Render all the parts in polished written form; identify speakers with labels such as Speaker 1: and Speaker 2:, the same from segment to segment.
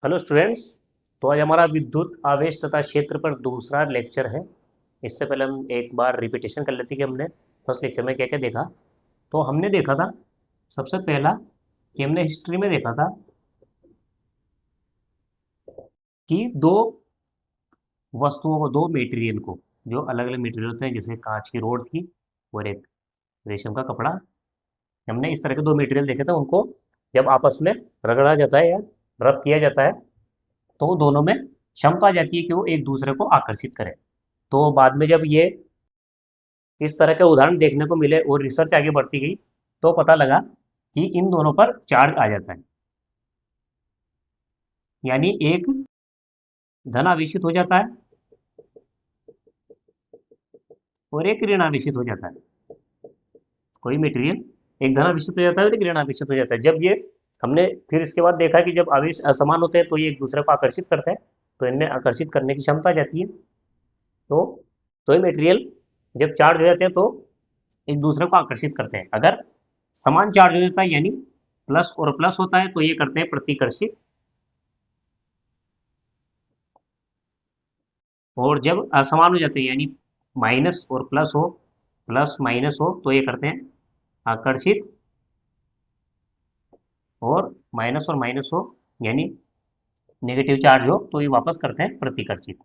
Speaker 1: Hello students. तो आज हमारा विद्युत आवेश तथा क्षेत्र पर दूसरा लेक्चर है। इससे पहले हम एक बार रिपीटेशन कर लेते हैं कि हमने फर्स्ट लेक्चर में क्या क्या देखा। तो हमने देखा था सबसे पहला कि हमने हिस्ट्री में देखा था कि दो वस्तुओं को, दो मटेरियल को, जो अलग अलग मटेरियल होते हैं, जैसे कांच की रोड थी और एक रेशम का कपड़ा। हमने इस तरह के दो मटेरियल देखे थे। उनको जब आपस में रगड़ा जाता है या रब किया जाता है तो दोनों में क्षमता आ जाती है कि वो एक दूसरे को आकर्षित करें। तो बाद में जब ये इस तरह के उदाहरण देखने को मिले और रिसर्च आगे बढ़ती गई तो पता लगा कि इन दोनों पर चार्ज आ जाता है, यानी एक धन आवेशित हो जाता है और एक ऋण आवेशित हो जाता है। कोई मटेरियल एक धन आवेशित हो जाता है और एक ऋण आवेशित हो जाता है। जब ये हमने फिर इसके बाद देखा कि जब आवेश असमान होते हैं तो ये एक दूसरे को आकर्षित करते हैं, तो इनमें आकर्षित करने की क्षमता आ जाती है। तो ये मटेरियल जब चार्ज हो जाते हैं तो एक दूसरे को आकर्षित करते हैं। अगर समान चार्ज हो जाता है यानी प्लस और प्लस होता है तो ये करते हैं प्रतिकर्षित। और जब असमान हो जाते हैं यानी माइनस और प्लस हो, प्लस माइनस हो, तो ये करते हैं आकर्षित। और माइनस और माइनस हो यानी नेगेटिव चार्ज हो तो ये वापस करते हैं प्रतिकर्षित।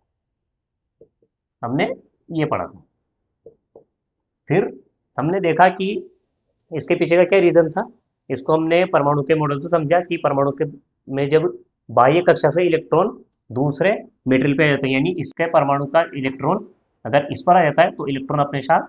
Speaker 1: हमने ये पढ़ा था। फिर हमने देखा कि इसके पीछे का क्या रीजन था। इसको हमने परमाणु के मॉडल से समझा कि परमाणु के में जब बाह्य कक्षा से इलेक्ट्रॉन दूसरे मेटेरियल पे आ जाते हैं, यानी इसके परमाणु का इलेक्ट्रॉन अगर इस पर आ जाता है तो इलेक्ट्रॉन अपने साथ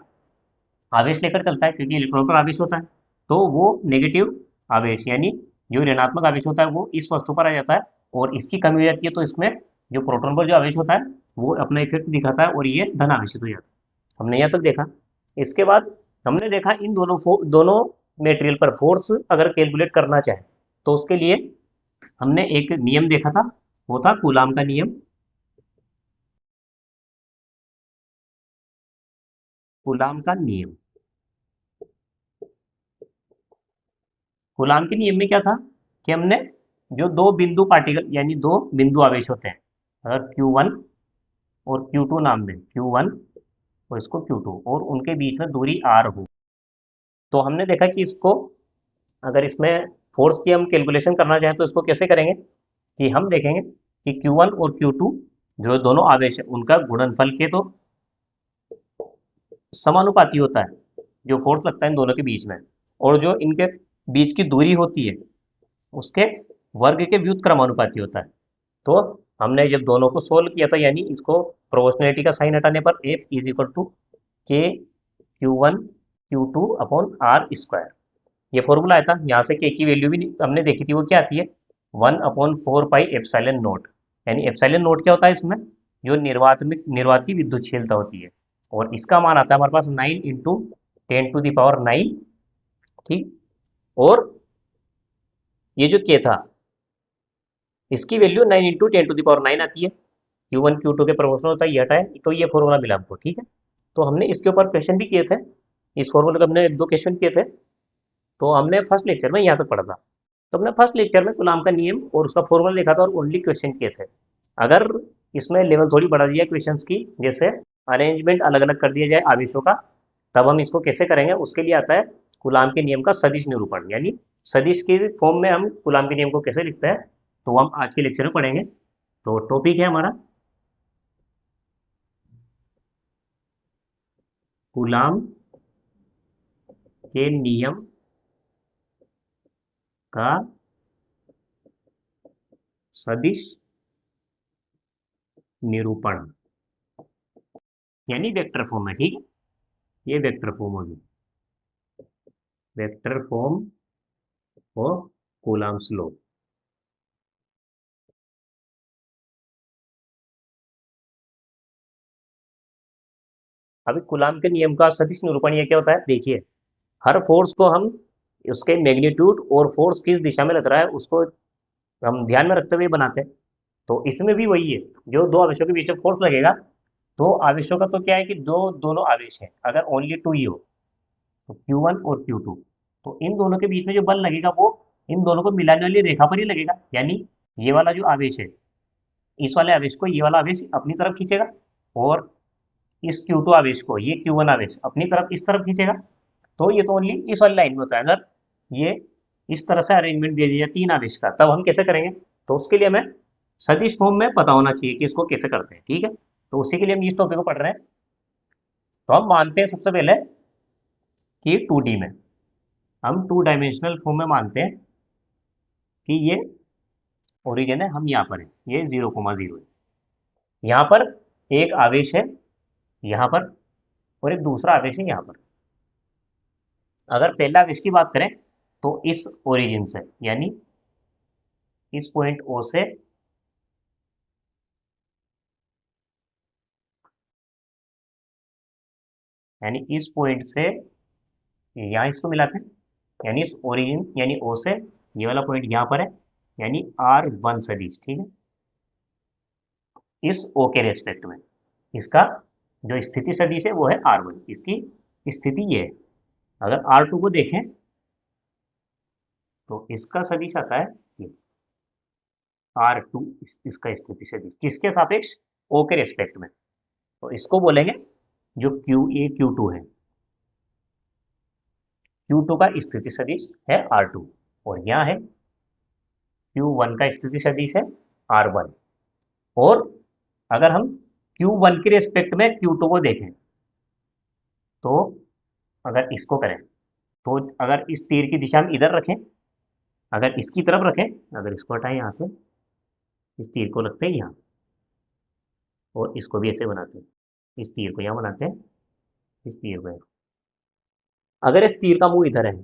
Speaker 1: आवेश लेकर चलता है, क्योंकि इलेक्ट्रॉन पर आवेश होता है। तो वो नेगेटिव आवेश यानी जो ऋणात्मक आवेश होता है वो इस वस्तु पर आ जाता है और इसकी कमी हो जाती है, तो इसमें जो प्रोटॉन पर जो आवेश होता है वो अपना इफेक्ट दिखाता है और ये धन आवेशित हो जाता है। हमने यहाँ तक देखा। इसके बाद हमने देखा इन दोनों मेटेरियल पर फोर्स अगर कैलकुलेट करना चाहे तो उसके लिए हमने एक नियम देखा था, वो था कूलाम का नियम। कूलाम का नियम, कूलाम के नियम में क्या था कि हमने जो दो बिंदु पार्टिकल यानी दो बिंदु आवेश होते हैं, अगर Q1 और Q2 नाम दें, Q1 और इसको Q2, और उनके बीच में दूरी R हो, तो हमने देखा कि इसको अगर इसमें फोर्स की हम कैलकुलेशन करना चाहें तो इसको कैसे करेंगे कि हम देखेंगे कि Q1 और Q2 जो दोनों आवेश है उनका गुणनफल के तो समानुपाती होता है, जो फोर्स लगता है इन दोनों के बीच में, और जो इनके बीच की दूरी होती है उसके वर्ग के व्युत्क्रमानुपाती होता है। तो हमने जब दोनों को सोल्व किया था, यानी इसको प्रोपोर्शनलिटी का साइन हटाने पर एफ इज इक्वल टू के Q1 Q2 upon r square, ये फॉर्मूला आया था। यहाँ से के की वैल्यू भी हमने देखी थी, वो क्या आती है 1/4 पाई एप्सिलॉन नोट। यानी एप्सिलॉन नोट क्या होता है इसमें, जो निर्वात की विद्युतशीलता होती है, और इसका मान आता है हमारे पास 9 × 10⁹ ठीक। और ये जो के था इसकी वैल्यू 9 × 10⁹ आती है। Q1 Q2 के प्रोपोर्शनल होता है, ये हटाए तो ये फॉर्मूला मिला हमको, ठीक है। तो हमने इसके ऊपर क्वेश्चन भी किए थे, इस फॉर्मूले का हमने दो क्वेश्चन किए थे। तो हमने फर्स्ट लेक्चर में यहाँ तक पढ़ा था। तो हमने फर्स्ट लेक्चर में कूलाम का नियम और उसका फॉर्मूला देखा था और ओनली क्वेश्चन किए थे। अगर इसमें लेवल थोड़ी बढ़ा दी जाए क्वेश्चंस की, जैसे अरेंजमेंट अलग अलग कर दिया जाए आवेशों का, तब हम इसको कैसे करेंगे, उसके लिए आता है कूलाम के नियम का सदिश निरूपण, यानी सदिश की फॉर्म में हम कूलाम के नियम को कैसे लिखते हैं, तो वो हम आज के लेक्चर में पढ़ेंगे। तो टॉपिक है हमारा कूलाम के नियम का सदिश निरूपण, यानी वेक्टर फॉर्म है, ठीक है। ये वेक्टर फॉर्म होगी, वेक्टर फॉर्म और कूलाम्स लॉ। अभी कूलाम के नियम का सदिश निरूपण ये क्या होता है, देखिए हर फोर्स को हम उसके मैग्नीट्यूड और फोर्स किस दिशा में लग रहा है उसको हम ध्यान में रखते हुए बनाते हैं। तो इसमें भी वही है, जो दो आवेशों के बीच में फोर्स लगेगा, तो आवेशों का तो क्या है कि दो दोनों आवेश है, अगर ओनली टू ही हो तो Q1 और Q2, तो इन दोनों के बीच में जो बल लगेगा वो इन दोनों को मिलाने वाली रेखा पर ही लगेगा, यानी ये वाला जो आवेश है, इस वाले आवेश को ये वाला आवेश अपनी तरफ खींचेगा, और इस Q2 आवेश को ये Q1 आवेश अपनी तरफ इस तरफ खींचेगा। तो ये तो ओनली इस वाली लाइन में होता है। अगर ये इस तरह से अरेंजमेंट दे दिया 3 आवेश का, तब हम कैसे करेंगे? तो उसके लिए हमें सदिश फॉर्म में पता होना चाहिए कि इसको कैसे करते हैं, ठीक है। तो उसी के लिए हम इस टॉपिक को पढ़ रहे हैं। तो हम मानते हैं सबसे पहले कि 2D में, हम 2 डायमेंशनल फॉर्म में मानते हैं कि ये ओरिजिन है, हम यहाँ पर है, ये 0,0 है। यहाँ पर एक आवेश है यहाँ पर, और एक दूसरा आवेश है यहाँ पर। अगर पहला आवेश की बात करें तो इस ओरिजिन से, यानी इस पॉइंट O से यानी इस पॉइंट से यहाँ इसको मिलाते हैं, यानी इस ओरिजिन यानी O से ये वाला पॉइंट यहाँ पर है, यानी R1 सदिश, ठीक है। इस O के रेस्पेक्ट में इसका जो स्थिति सदिश है वो है R1, इसकी स्थिति ये है। अगर R2 को देखें तो इसका सदिश आता है ये R2, इसका स्थिति सदिश किसके सापेक्ष? O के रेस्पेक्ट में। तो इसको बोलेंगे जो QA Q2 है, Q2 का स्थिति सदिश है R2, और यहाँ है Q1 का स्थिति सदिश है R1। और अगर हम Q1 के रेस्पेक्ट में Q2 को देखें तो अगर इसको करें तो अगर इस तीर की दिशा हम इधर रखें, अगर इसकी तरफ रखें, अगर इसको हटाएं यहाँ से, इस तीर को रखते हैं यहाँ, और इसको भी ऐसे बनाते हैं, इस तीर को यहाँ बनाते हैं, इस तीर को। अगर इस तीर का मुंह इधर है,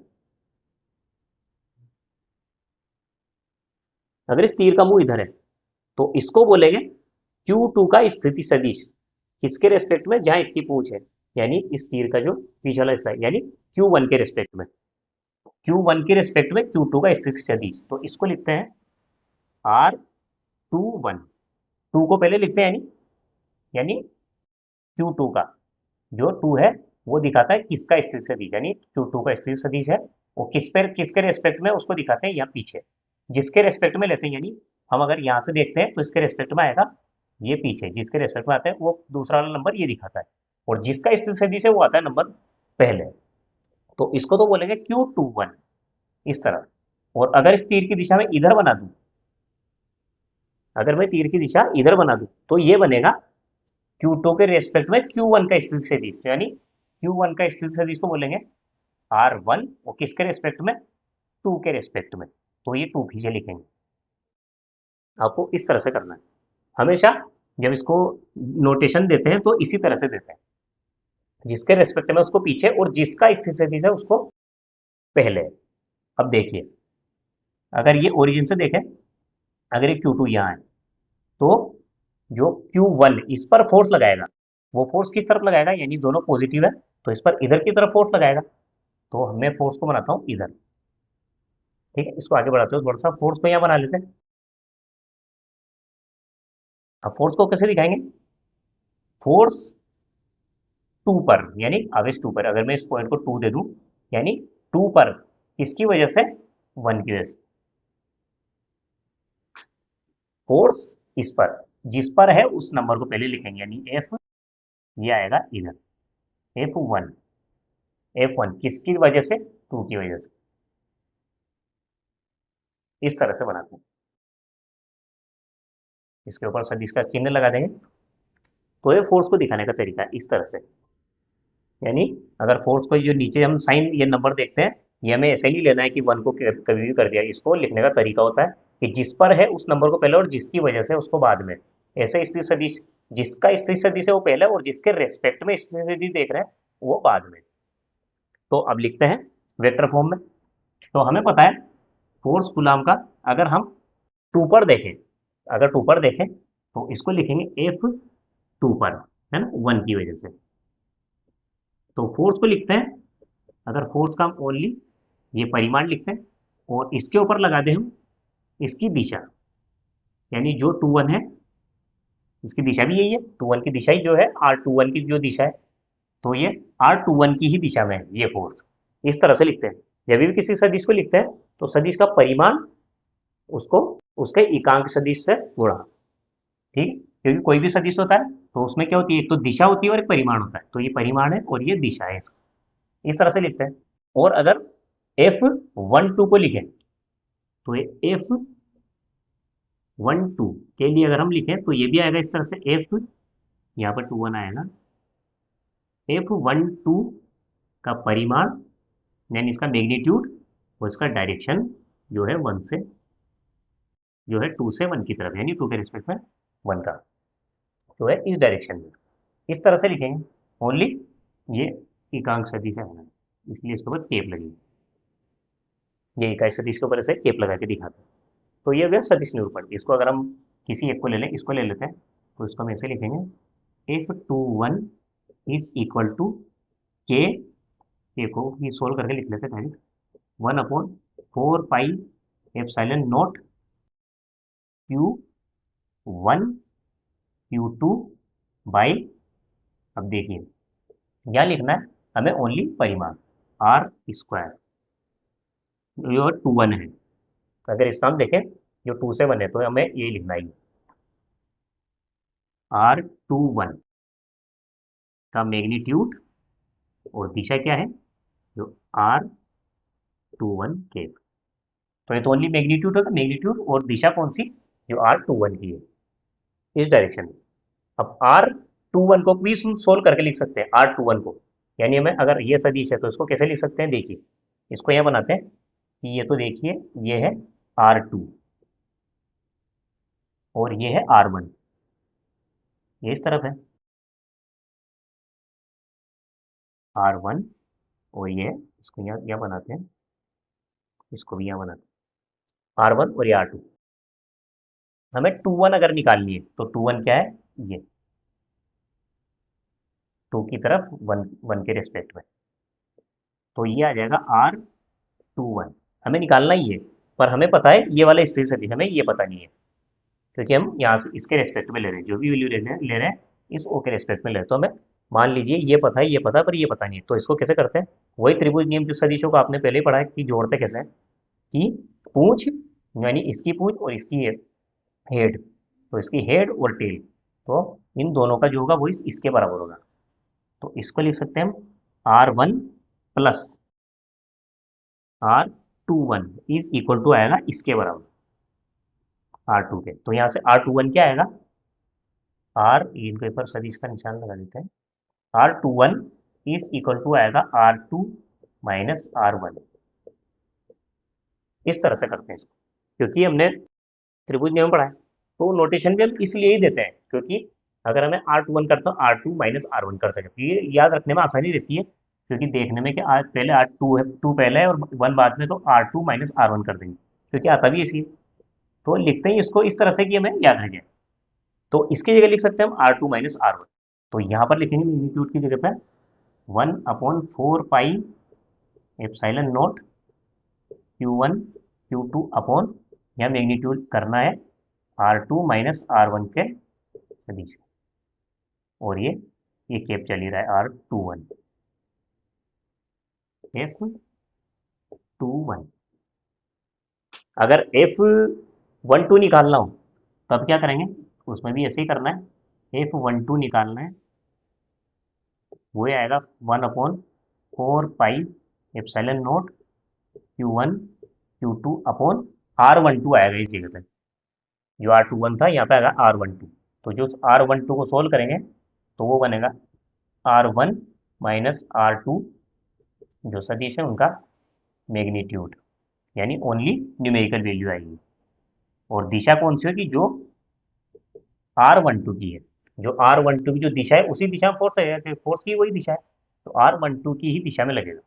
Speaker 1: अगर इस तीर का मुंह इधर है तो इसको बोलेंगे Q2 का स्थिति सदिश किसके रेस्पेक्ट में? जहां इसकी पूंछ है, यानी इस तीर का जो पीछे वाला हिस्सा है, यानी Q1 के रेस्पेक्ट में। Q1 के रेस्पेक्ट में Q2 का स्थिति सदिश, तो इसको लिखते हैं R21। 2 को पहले लिखते हैं, यानी Q2 का जो 2 है वो दिखाता है किसका स्थिति सदिश, यानी Q2 का स्थिति सदिश है वो किसके रेस्पेक्ट में उसको दिखाते हैं, यहाँ पीछे जिसके रेस्पेक्ट में लेते हैं। यानी हम अगर यहाँ से देखते हैं तो इसके रेस्पेक्ट में आएगा ये पीछे, जिसके रेस्पेक्ट में आता है वो दूसरा वाला नंबर ये दिखाता है, और जिसका स्थिति सदिश है वो आता है नंबर पहले। तो इसको तो बोलेंगे Q21 इस तरह। और अगर इस तीर की दिशा में इधर बना दूं, अगर मैं तीर की दिशा इधर बना दूं तो ये बनेगा Q2 के रेस्पेक्ट में Q1 का स्थिति सदिश, यानी Q1 का स्थिति सदिश को बोलेंगे R1, और किसके रेस्पेक्ट में? 2 के रेस्पेक्ट में। तो ये 2 पीछे लिखेंगे। आपको इस तरह से करना है हमेशा, जब इसको नोटेशन देते हैं तो इसी तरह से देते हैं, जिसके रेस्पेक्ट में उसको पीछे, और जिसका स्थिति सदिश है उसको पहले। अब देखिए, अगर ये ओरिजिन से देखें, अगर ये Q2 यहाँ है तो जो Q1 इस पर फोर्स लगाएगा, वो फोर्स किस तरफ लगाएगा? यानी दोनों पॉजिटिव है तो इस पर इधर की तरफ फोर्स लगाएगा। तो मैं फोर्स को बनाता हूँ इधर, ठीक है। इसको आगे बढ़ाते हो, थोड़ा सा फोर्स को यहाँ बना लेते हैं। अब फोर्स को कैसे दिखाएंगे? फोर्स 2 पर, यानी आवेश 2 पर, अगर मैं इस पॉइंट को 2 दे दूं, यानी 2 पर किसकी वजह से? 1 की वजह से। फोर्स इस पर, जिस पर है उस नंबर को पहले लिखेंगे, यानी F, ये आएगा इधर F1, F1 किसकी वजह से? 2 की वजह से। इस तरह से बनाते हैं, इसके ऊपर सदिश का चिन्ह लगा देंगे। तो ये फोर्स को दिखाने का तरीका है इस तरह से। यानी अगर फोर्स को जो नीचे हम साइन ये नंबर देखते हैं, ये हमें ऐसे ही लेना है कि 1 को कभी भी कर दिया। इसको लिखने का तरीका होता है कि जिस पर है उस नंबर को पहले, और जिसकी वजह से उसको बाद में। ऐसे स्थिति सदिश, जिसका स्थिति सदिश है वो पहले, और जिसके रेस्पेक्ट में स्थिति सदिश देख रहे हैं वो बाद में। तो अब लिखते हैं वेक्टर फॉर्म में। तो हमें पता है फोर्स कूलम्ब का, अगर हम 2 पर देखें, अगर 2 पर देखें तो इसको लिखेंगे F2 पर, है ना, 1 की वजह से। तो फोर्स को लिखते हैं, अगर फोर्स का हम ओनली ये परिमाण लिखते हैं, और इसके ऊपर लगा दें हम इसकी दिशा, यानी जो 2-1 है इसकी दिशा भी यही है, 2-1 की दिशा ही जो है R21 की जो दिशा है, तो ये R21 की ही दिशा में है ये फोर्स। इस तरह से लिखते हैं। जब भी किसी सदिश को लिखते हैं तो सदिश का परिमाण उसको उसके एकांक सदिश से गुणा। ठीक, क्योंकि कोई भी सदिश होता है तो उसमें क्या होती है, एक तो दिशा होती है और एक परिमाण होता है, तो ये परिमाण है और ये दिशा है इसका, इस तरह से लिखते हैं। और अगर F12 को लिखें तो ये F12 के लिए अगर हम लिखें तो ये भी आएगा इस तरह से, F, यहाँ पर 21 आएगा, F12 का परिमाण यानी इसका मैग्नीट्यूड और इसका डायरेक्शन जो है 1 से, जो है 2 से 1 की तरफ, यानी 2 के रिस्पेक्ट में 1 का जो है इस डायरेक्शन में, इस तरह से लिखेंगे ओनली। ये एकांक सदिश है, इसलिए इसके ऊपर केप लगेगी, ये इकाई सदिश के ऊपर ऐसे केप लगा के दिखाते हैं। तो ये हो गया सदिश निरूपण। इसको अगर हम किसी एक को ले लें, इसको ले लेते हैं, तो इसको हम ऐसे लिखेंगे, F21 इज इक्वल टू के को ये सोल्व करके लिख लेते हैं पहले, 1/4 pi epsilon not Q1 Q2 by, अब देखिए क्या लिखना है हमें, ओनली परिमाण R स्क्वायर, जो 21 है। अगर इसका हम देखें जो 2 से 1 है तो हमें ये लिखना है, R21 का मैग्नीट्यूड और दिशा क्या है, जो R21 के, तो ये तो ओनली मैग्नीट्यूड होगा, मैग्नीट्यूड और दिशा कौन सी, जो R21 की है, इस डायरेक्शन में। अब R21 को भी हम सोल्व करके लिख सकते हैं, R21 को, यानी हमें अगर ये सदिश है तो इसको कैसे लिख सकते हैं, देखिए इसको यहाँ बनाते हैं कि ये तो देखिए ये है R2 और ये है R1, ये इस तरफ है R1 और ये, इसको यहाँ बनाते हैं, इसको भी यहाँ बनाते हैं R1 और ये R2। हमें 21 अगर निकालनी है तो 21 क्या है, ये 2 की तरफ 1 1 के रेस्पेक्ट में, तो ये आ जाएगा R21, हमें निकालना ही है, पर हमें पता है ये वाला स्थिर सदिश, हमें ये पता नहीं है, क्योंकि हम यहाँ से इसके रेस्पेक्ट में ले रहे हैं, जो भी वैल्यू ले रहे हैं इस ओ के रेस्पेक्ट में ले रहे हैं, तो हमें मान लीजिए ये पता है, ये पता है, पर ये पता नहीं है, तो इसको कैसे करते हैं, वही त्रिभुज नियम जो सदिशों को आपने पहले ही पढ़ा है कि जोड़ते कैसे हैं, कि पूंछ यानी इसकी पूंछ और इसकी हेड, तो इसकी हेड और टेल, तो इन दोनों का जो होगा वो इसके बराबर होगा, तो इसको लिख सकते हैं हम R1 plus R21 is equal to आएगा इसके बराबर R2 के, तो यहाँ से R21 क्या आएगा, R इनके ऊपर सदिश का निशान लगा देते हैं, R21 इज इक्वल टू आएगा R2 माइनस R1, इस तरह से करते हैं इसको, क्योंकि हमने त्रिभुज नियम पढ़ा है, तो नोटेशन भी हम इसलिए ही देते हैं, क्योंकि अगर हमें R21 करता हूँ R2 माइनस R1 कर सके, तो ये याद रखने में आसानी रहती है, क्योंकि देखने में कि आज पहले R2 है, 2 पहले है और 1 बाद में, तो R2 माइनस R1 कर देंगे, क्योंकि आता भी इसी, तो लिखते हैं इसको इस तरह से कि हमें याद रह जाए, तो इसकी जगह लिख सकते हैं हम R2 माइनस R1, तो यहाँ पर लिखेंगे मैग्नीट्यूड की जगह पर 1/4 pi epsilon not Q1 Q2 upon, यहाँ मैग्नीट्यूड करना है R2 माइनस R1 के सदिश, और ये केप चल ही रहा है R21 F21। अगर F12 निकालना हो तब क्या करेंगे, उसमें भी ऐसे ही करना है, F12 निकालना है, वो आएगा 1/4 pi epsilon not Q1 Q2 upon R12 आएगा इस जगह पे, जो R21 था यहाँ पे आएगा R12, तो जो R12 को सोल्व करेंगे तो वो बनेगा R1 माइनस R2, जो सदिश है उनका मैग्नीट्यूड, यानी ओनली न्यूमेरिकल वैल्यू आएगी, और दिशा कौन सी होगी, जो R12 की है, जो R12 की जो दिशा है उसी दिशा में फोर्स है, फोर्स की वही दिशा है, तो R12 की ही दिशा में लगेगा।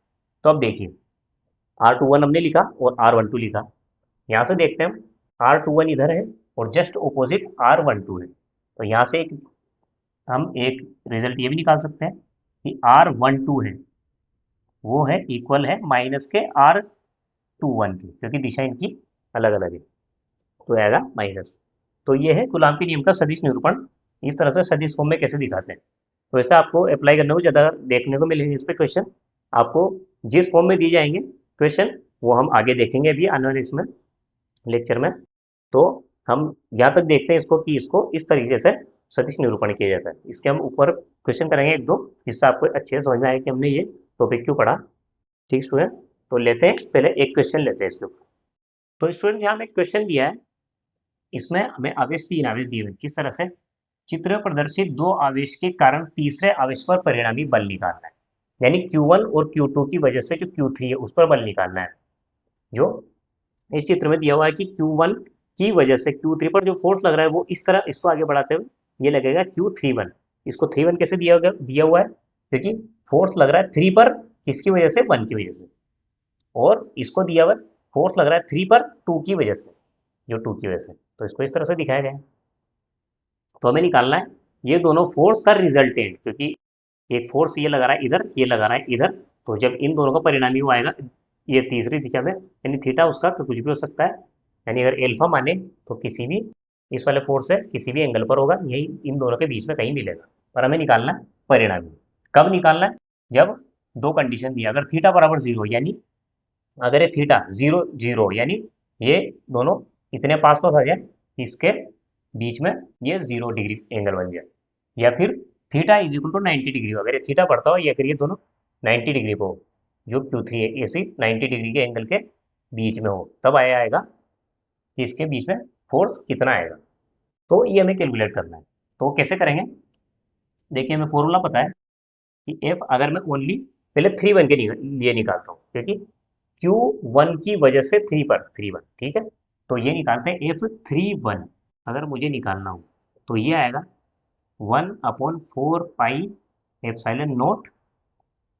Speaker 1: तो अब देखिए R21 हमने लिखा और R12 लिखा, यहाँ से देखते हैं हम R21 इधर है और जस्ट ऑपोजिट R12 है, तो यहाँ से हम एक रिजल्ट ये भी निकाल सकते हैं कि R12 है वो है इक्वल है माइनस के R21 की, क्योंकि दिशा इनकी अलग अलग है, तो आएगा माइनस। तो ये है कूलाम्ब नियम का सदिश निरूपण, इस तरह से सदिश फॉर्म में कैसे दिखाते हैं, तो ऐसा आपको अप्लाई करने को ज़्यादा देखने को मिलेंगे इस पर क्वेश्चन, आपको जिस फॉर्म में दिए जाएंगे क्वेश्चन वो हम आगे देखेंगे अभी आने वाले इसमें लेक्चर में। तो हम यहाँ तक देखते हैं इसको कि इसको इस तरीके से सदिश निरूपण किया जाता है। इसके हम ऊपर क्वेश्चन करेंगे एक दो, जिससे आपको अच्छे से समझ में आए कि हमने ये टॉपिक क्यों पढ़ा। ठीक स्टूडेंट, तो लेते हैं पहले एक क्वेश्चन लेते हैं इसके ऊपर। तो स्टूडेंट यहाँ हमें क्वेश्चन दिया है, इसमें हमें आवेश 3 आवेश दिए हुए, किस तरह से? चित्र में प्रदर्शित 2 आवेश के कारण तीसरे आवेश पर परिणामी बल निकालना है, यानी Q1 और Q2 की वजह से जो Q3 है उस पर बल निकालना है। जो इस चित्र में दिया हुआ है कि Q1 की वजह से Q3 पर जो फोर्स लग रहा है वो इस तरह इसको आगे बढ़ाते हुए ये लगेगा Q31। इसको 31 कैसे दिया हुआ है? क्योंकि फोर्स लग रहा है 3 पर, किसकी वजह से? 1 की वजह से। और इसको दिया हुआ फोर्स लग रहा है 3 पर 2 की वजह से, जो 2 की वजह से, तो इसको इस तरह से दिखाया गया है। तो हमें निकालना है ये दोनों फोर्स का रिजल्टेंट, क्योंकि एक फोर्स ये लगा रहा है इधर, ये लगा रहा है इधर, तो जब इन दोनों का परिणामी वो आएगा ये तीसरी दिशा में, यानी थीटा उसका तो कुछ भी हो सकता है, यानी अगर एल्फा माने तो किसी भी इस वाले फोर्स से किसी भी एंगल पर होगा, यही इन दोनों के बीच में कहीं मिलेगा। पर हमें निकालना है परिणामी। कब निकालना है? जब दो कंडीशन दिया, अगर थीटा बराबर जीरो, यानी अगर ये थीटा जीरो जीरो यानी ये दोनों इतने पास पास आ जाए, इसके बीच में ये 0 डिग्री एंगल बन जाए, या फिर theta is equal to 90 degree, अगर ये थीटा पड़ता हो या फिर ये दोनों 90 डिग्री पे हो, जो Q3 है इसी 90 डिग्री के एंगल के बीच में हो, तब आएगा कि इसके बीच में फोर्स कितना आएगा। तो ये हमें कैलकुलेट करना है। तो कैसे करेंगे? देखिए हमें फॉर्मूला पता है कि एफ, अगर मैं ओनली पहले 3 1 के लिए निकालता हूँ, क्योंकि Q1 की वजह से 3 पर 3 1, ठीक है। तो ये निकालते हैं F31, अगर मुझे निकालना हो तो ये आएगा 1/4 pi epsilon not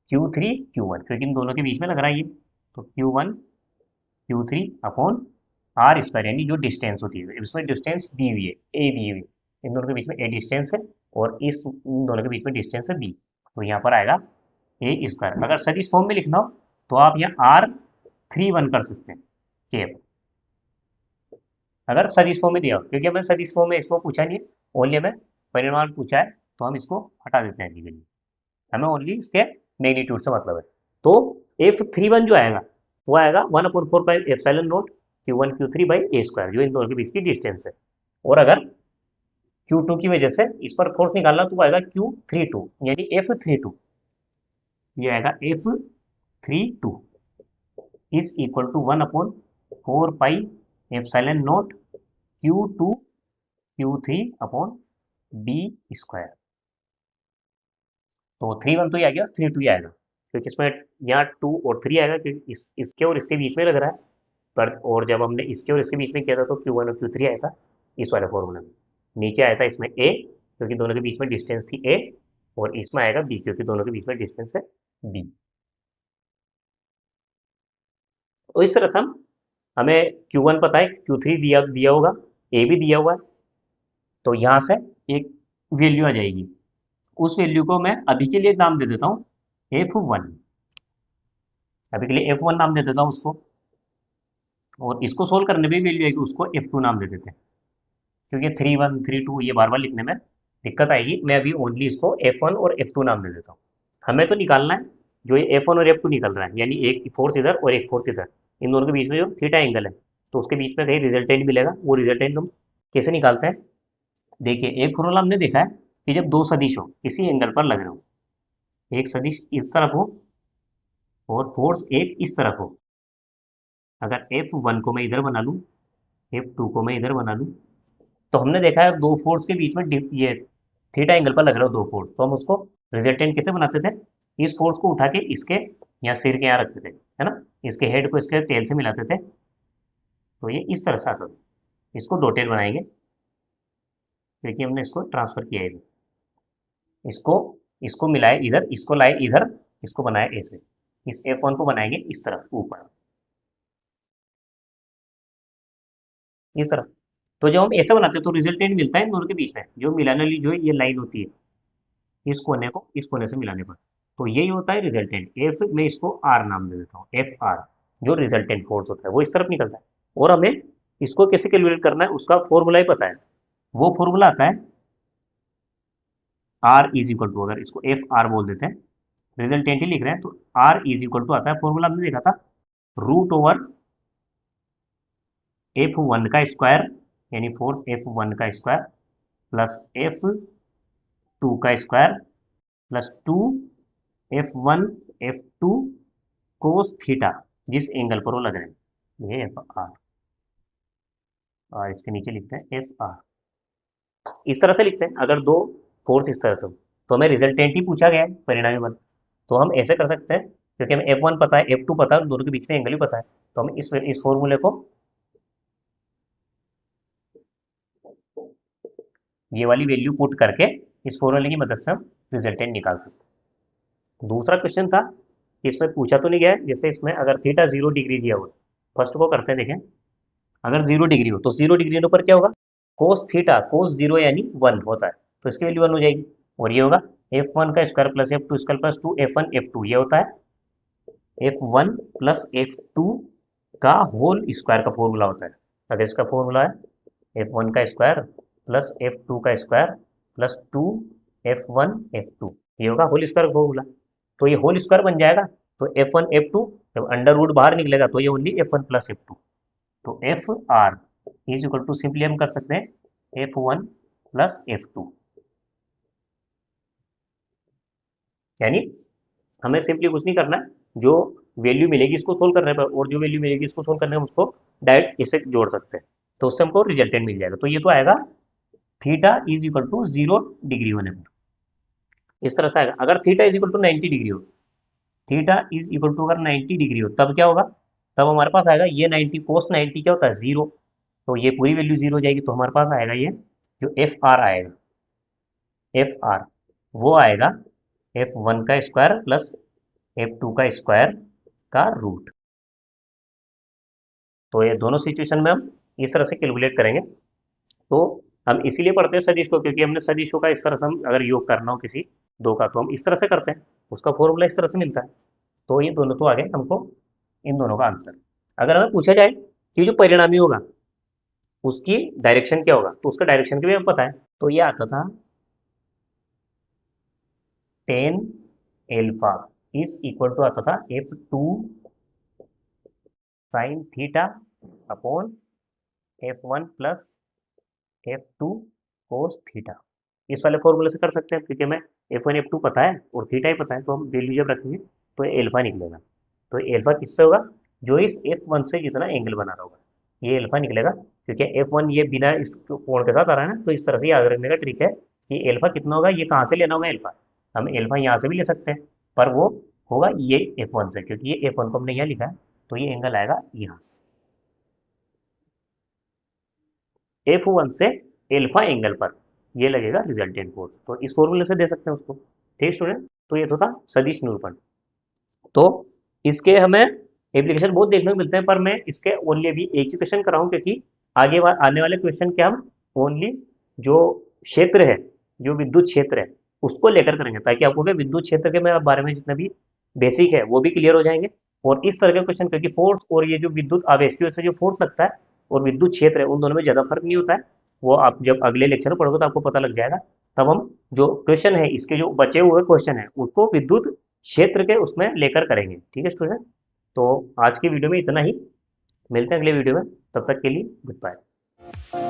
Speaker 1: Q3 Q1, क्योंकि इन दोनों के बीच में लग रहा है ये, तो Q1 Q3 upon r square, यानी जो डिस्टेंस होती है, इसमें डिस्टेंस दी हुई है ए दी हुई है, इन दोनों के बीच में ए डिस्टेंस है और इन दोनों के बीच में डिस्टेंस है बी, तो यहाँ पर आएगा ए स्क्वायर। अगर सदिश फॉर्म में लिखना हो तो आप यहाँ R31 कर सकते हैं केवल, अगर सदिश फॉर्म में दिया हो, क्योंकि हमें सदिश फॉर्म में इसको पूछा नहीं है, ओनली हमें परिमाण पूछा है, तो हम इसको हटा देते हैं अभी के लिए, हमें ओनली इसके मैग्नीट्यूड से मतलब है। तो F31 जो आएगा वो आएगा 1/4 pi epsilon not Q1 Q3 by A square, जो इन दोनों के बीच की डिस्टेंस है। और अगर Q2 की वजह से इस पर फोर्स निकालना तो आएगा Q32, यानी F32, ये आएगा F32 is equal to 1/4 pi epsilon naught Q2 Q3 upon b square. तो 3 1 तो ये आ गया, 3 2 ये आएगा, क्योंकि इसमें यहाँ 2 और 3 आएगा, क्योंकि इसके और इसके बीच में लग रहा है। पर और जब हमने इसके और इसके बीच में किया था तो Q1 और Q3 आया था इस वाले फॉर्मूले में, नीचे आया था इसमें A, क्योंकि दोनों के बीच में डिस्टेंस थी A, और इसमें आएगा B, क्योंकि दोनों के बीच में डिस्टेंस है B। तो इस तरह से हमें Q1 पता है, Q3 दिया दिया होगा, A भी दिया हुआ है, तो यहाँ से एक वैल्यू आ जाएगी, उस वैल्यू को मैं अभी के लिए नाम दे देता हूँ F1, अभी के लिए F1 नाम दे देता हूँ उसको, और इसको सोल्व करने में वैल्यू आएगी, उसको F2 नाम दे देते हैं, क्योंकि 3 1 3 2 ये बार बार लिखने में दिक्कत आएगी, मैं अभी ओनली इसको F1 और F2 नाम दे देता हूँ। हमें तो निकालना है जो ये F1 और F2 निकल रहा है, यानी एक फोर्स इधर और एक फोर्स इधर, इन दोनों के बीच में जो थीटा एंगल है, तो उसके बीच में कहीं रिजल्टेंट मिलेगा, वो रिजल्टेंट हम कैसे निकालते हैं? देखिए एक फॉर्मूला हमने देखा है कि जब दो सदिश हो किसी एंगल पर लग रहे हो, एक सदिश इस तरफ हो और फोर्स एक इस तरफ हो, अगर F1 को मैं इधर बना लूँ, F2 को मैं इधर बना लूँ, तो हमने देखा है दो फोर्स के बीच में ये थीटा एंगल पर लग रहा हो दो फोर्स, तो हम उसको रिजल्टेंट कैसे बनाते थे? इस फोर्स को उठा के इसके यहाँ सिर के यहाँ रखते थे, है ना, इसके हेड को इसके टेल से मिलाते थे, तो ये इस तरह से आता था। इसको डॉटेड बनाएंगे क्योंकि हमने इसको ट्रांसफर किया है इधर, इसको इसको मिलाए इधर, इसको लाए इधर, इसको बनाए ऐसे, इस F1 को बनाएंगे इस तरफ ऊपर, इस तरफ। तो जब हम ऐसे बनाते हैं तो रिजल्टेंट मिलता है इन दोनों के बीच में, जो मिलाने वाली जो है ये लाइन होती है, इस कोने को इस कोने से मिलाने पर, तो यही होता है रिजल्टेंट। एफ में इसको आर नाम दे देता हूँ, एफ आर, जो रिजल्टेंट फोर्स होता है वो इस तरफ निकलता है। और हमें इसको कैसे कैलकुलेट करना है उसका फॉर्मूला ही पता है, वो फॉर्मूला आता है आर इज इक्वल टू, अगर इसको एफ आर बोल देते हैं, रिजल्टेंट ही लिख रहे हैं, तो आर इज इक्वल टू आता है, फॉर्मूला हमने देखा था, रूट ओवर F1 का स्क्वायर यानी फोर्स F1 का स्क्वायर प्लस F2 का square plus 2 F1 F2 cos theta, जिस एंगल पर वो लग रहे हैं, ये एफ आर, और इसके नीचे लिखते हैं एफ आर। इस तरह से लिखते हैं अगर दो फोर्स इस तरह से हो, तो हमें रिजल्टेंट ही पूछा गया है, परिणामी बल। तो हम ऐसे कर सकते हैं, क्योंकि हमें F1 पता है, F2 पता है, दोनों के बीच में एंगल भी पता है, तो हम इस फॉर्मूले को, ये वाली वैल्यू पुट करके इस फॉर्मूले की मदद से हम रिजल्टेंट निकाल सकते हैं। दूसरा क्वेश्चन था, इसमें पूछा तो नहीं गया है, जैसे इसमें अगर थीटा 0 डिग्री दिया हुआ, फर्स्ट को करते हैं, देखें। अगर 0 डिग्री हो तो 0 डिग्री पर क्या होगा, कोस थीटा, कोस 0 यानी 1 होता है, तो इसकी वैल्यू 1 हो जाएगी। और ये होगा F1 का square plus F2 square plus 2 F1 F2, ये होता है F1 प्लस F2 का होल स्क्वायर का फॉर्मूला होता है। अगर इसका फॉर्मूला है F1 का स्क्वायर प्लस F2 का स्क्वायर प्लस 2 F1 F2, ये होगा होल स्क्वायर का फॉर्मूला। तो ये होल स्क्वायर बन जाएगा, तो F1 F2 जब अंडर रूट बाहर निकलेगा तो ये ओनली F1 प्लस F2, तो F r is equal to, simply हम कर सकते हैं F1 प्लस F2, यानी हमें सिंपली कुछ नहीं करना है, जो वैल्यू मिलेगी इसको सोल्व करने पर, और जो वैल्यू मिलेगी इसको सोल्व करने में, उसको डायरेक्ट इसे जोड़ सकते हैं, तो उससे हमको रिजल्टेंट मिल जाएगा। तो ये तो आएगा theta is equal to 0 degree होने पर, इस तरह से आएगा। अगर theta is equal to 90 degree हो, थीटा इज इक्वल टू अगर 90 डिग्री हो, तब क्या होगा, तब हमारे पास आएगा ये 90 कोस 90 क्या होता है, 0, तो ये पूरी वैल्यू 0 हो जाएगी। तो हमारे पास आएगा ये जो एफ आर आएगा, एफ आर वो आएगा F1 का स्क्वायर प्लस F2 का स्क्वायर का रूट। तो ये दोनों सिचुएशन में हम इस तरह से कैलकुलेट करेंगे। तो हम इसीलिए पढ़ते हैं सदिश को, क्योंकि हमने सदिशों का इस तरह से, हम अगर योग करना हो किसी दो का, तो हम इस तरह से करते हैं, उसका फॉर्मूला इस तरह से मिलता है। तो ये दोनों तो आ गए हमको इन दोनों का आंसर। अगर हमें पूछा जाए कि जो परिणामी होगा उसकी डायरेक्शन क्या होगा, तो उसका डायरेक्शन का भी हमें पता है। तो ये आता था tan alpha is equal to आता था F2 sine theta upon F1 plus F2 cos theta. इस वाले फॉर्मूले से कर सकते हैं, क्योंकि हमें F1 F2 पता है और थीटा ही पता है, तो हम वैल्यू जब रखेंगे तो एल्फा निकलेगा। तो एल्फा किससे होगा, जो इस F1 से जितना एंगल बना रहा होगा, ये एल्फा निकलेगा। क्योंकि F1 ये बिना इस कोण के साथ आ रहा है ना, तो इस तरह से याद रखने का ट्रिक है कि एल्फा कितना होगा, ये कहाँ से लेना होगा एल्फा, हम एल्फा यहाँ से भी ले सकते हैं, पर वो होगा ये F1 से, क्योंकि ये F1 को हमने यहाँ लिखा है, तो ये एंगल आएगा यहाँ से, F1 से एल्फा एंगल पर ये लगेगा रिजल्टेंट फोर्स। तो इस फॉर्मूले से दे सकते हैं उसको। ठीक स्टूडेंट, तो ये तो था सदिश निरूपण। तो इसके हमें एप्लीकेशन बहुत देखने को मिलते हैं, पर मैं इसके ओनली अभी एक ही क्वेश्चन कराऊं, क्योंकि आगे आने वाले क्वेश्चन के हम ओनली जो क्षेत्र है, जो विद्युत क्षेत्र है, उसको लेकर करेंगे, ताकि आपको क्या विद्युत क्षेत्र के बारे में जितना भी बेसिक है वो भी क्लियर हो जाएंगे। और इस तरह के क्वेश्चन, क्योंकि फोर्स और ये जो विद्युत आवेश की वजह से जो फोर्स लगता है और विद्युत क्षेत्र है, उन दोनों में ज़्यादा फर्क नहीं होता है, वो आप जब अगले लेक्चर में पढ़ोगे तो आपको पता लग जाएगा। तब हम जो क्वेश्चन है, इसके जो बचे हुए क्वेश्चन है, उसको विद्युत क्षेत्र के उसमें लेकर करेंगे। ठीक है स्टूडेंट, तो आज की वीडियो में इतना ही, मिलते हैं अगले वीडियो में, तब तक के लिए गुड बाय।